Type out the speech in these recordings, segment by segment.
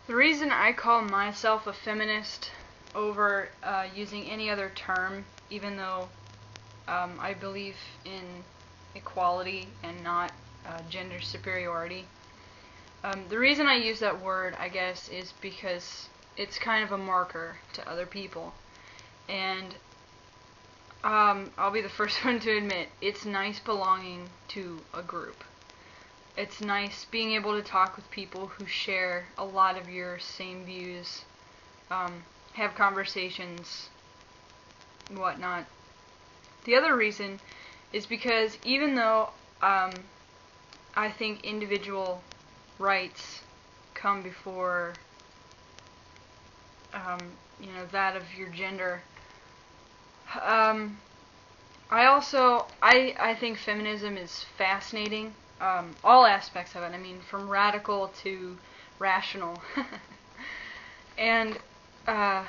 The reason I call myself a feminist over using any other term, even though I believe in equality and not gender superiority, the reason I use that word, I guess, is because it's kind of a marker to other people. And I'll be the first one to admit, it's nice belonging to a group. It's nice being able to talk with people who share a lot of your same views, have conversations, whatnot. The other reason is because even though I think individual rights come before that of your gender, I think feminism is fascinating. All aspects of it. I mean, from radical to rational. And I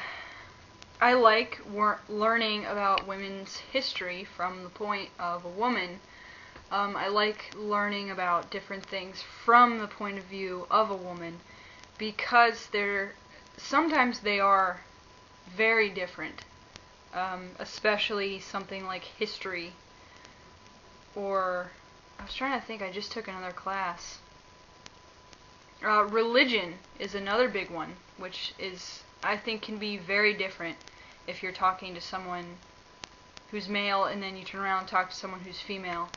like learning about women's history from the point of a woman. I like learning about different things from the point of view of a woman, because sometimes they are very different, especially something like history, or I was trying to think, I just took another class. Religion is another big one, which is, I think, can be very different if you're talking to someone who's male and then you turn around and talk to someone who's female.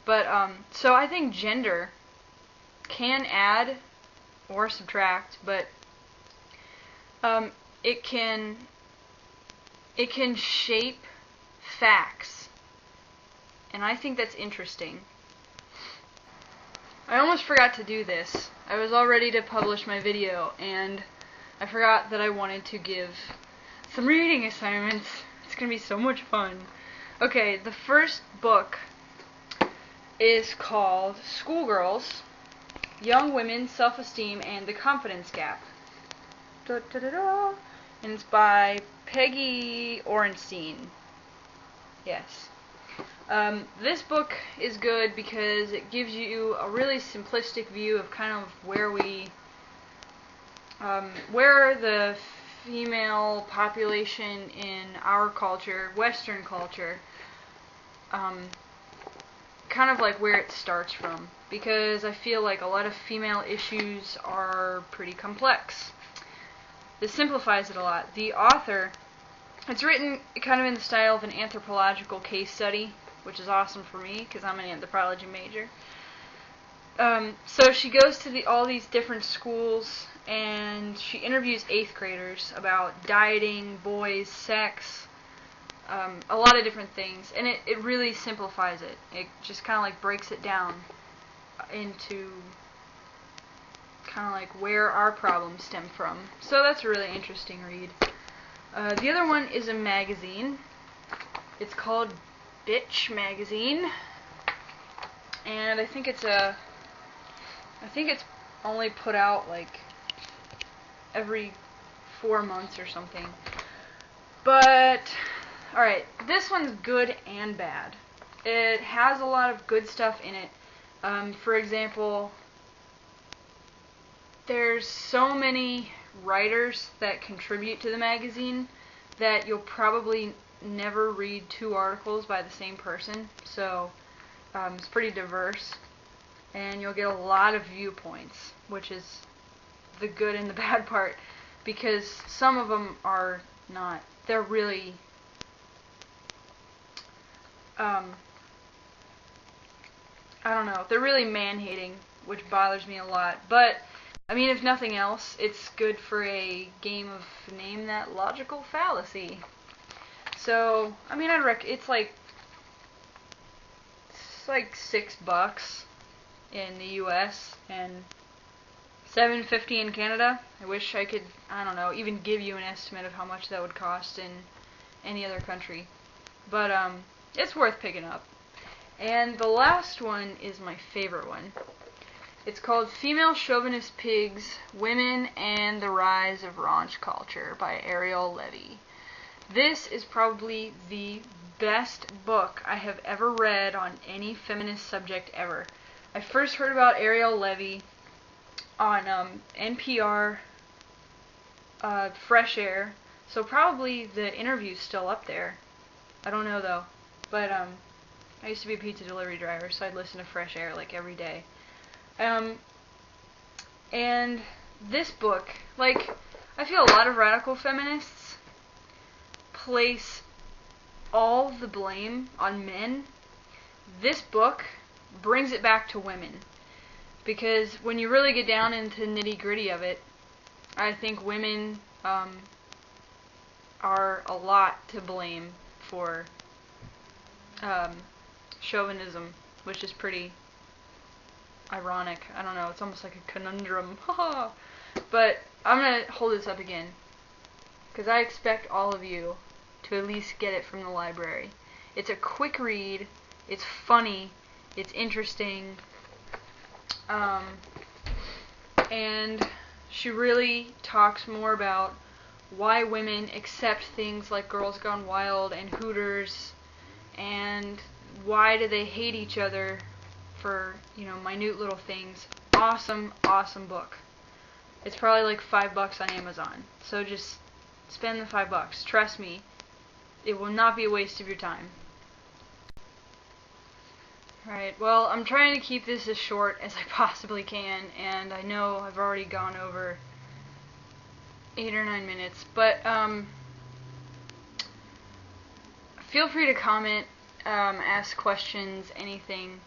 But, so I think gender can add or subtract, but it can shape facts. And I think that's interesting. I almost forgot to do this. I was all ready to publish my video, and I forgot that I wanted to give some reading assignments. It's gonna be so much fun. Okay, the first book is called Schoolgirls, Young Women, Self-Esteem, and the Confidence Gap. Da-da-da-da. And it's by Peggy Orenstein. Yes. This book is good because it gives you a really simplistic view of kind of where the female population in our culture, Western culture, kind of like where it starts from. Because I feel like a lot of female issues are pretty complex. This simplifies it a lot. The author, it's written kind of in the style of an anthropological case study, which is awesome for me because I'm an anthropology major. So she goes to all these different schools and she interviews 8th graders about dieting, boys, sex, a lot of different things. And it really simplifies it. It just kind of like breaks it down into kind of like where our problems stem from. So that's a really interesting read. The other one is a magazine. It's called Bitch Magazine, and I think it's only put out like every 4 months or something. But alright, this one's good and bad. It has a lot of good stuff in it. For example, there's so many writers that contribute to the magazine that you'll probably never read 2 articles by the same person, so it's pretty diverse, and you'll get a lot of viewpoints, which is the good and the bad part, because some of them are not, they're really I don't know, they're really man-hating, which bothers me a lot. But I mean, if nothing else, it's good for a game of Name That Logical Fallacy. So, I mean, it's like $6 in the US and $7.50 in Canada. I wish I could, I don't know, even give you an estimate of how much that would cost in any other country. But it's worth picking up. And the last one is my favorite one. It's called Female Chauvinist Pigs, Women and the Rise of Raunch Culture by Ariel Levy. This is probably the best book I have ever read on any feminist subject ever. I first heard about Ariel Levy on NPR Fresh Air. So probably the interview's still up there. I don't know though. But I used to be a pizza delivery driver, so I'd listen to Fresh Air like every day. And this book, like, I feel a lot of radical feminists place all the blame on men. This book brings it back to women. Because when you really get down into the nitty-gritty of it, I think women are a lot to blame for chauvinism, which is pretty ironic. I don't know, it's almost like a conundrum. But I'm going to hold this up again, because I expect all of you to at least get it from the library. It's a quick read, it's funny, it's interesting, and she really talks more about why women accept things like Girls Gone Wild and Hooters, and why do they hate each other for, minute little things. Awesome, awesome book. It's probably like $5 on Amazon. So just spend the $5. Trust me, it will not be a waste of your time. Alright, well, I'm trying to keep this as short as I possibly can, and I know I've already gone over 8 or 9 minutes, but feel free to comment, ask questions, anything.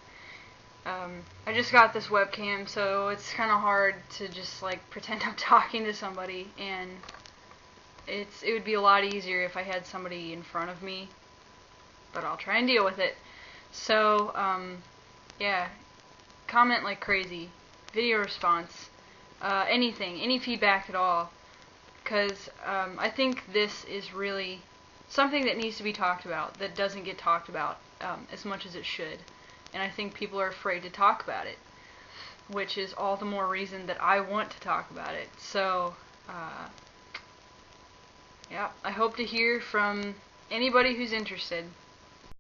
I just got this webcam, so it's kind of hard to just like pretend I'm talking to somebody, and it would be a lot easier if I had somebody in front of me, but I'll try and deal with it. So, yeah, comment like crazy, video response, anything, any feedback at all, because I think this is really something that needs to be talked about, that doesn't get talked about as much as it should. And I think people are afraid to talk about it, which is all the more reason that I want to talk about it. So, yeah, I hope to hear from anybody who's interested.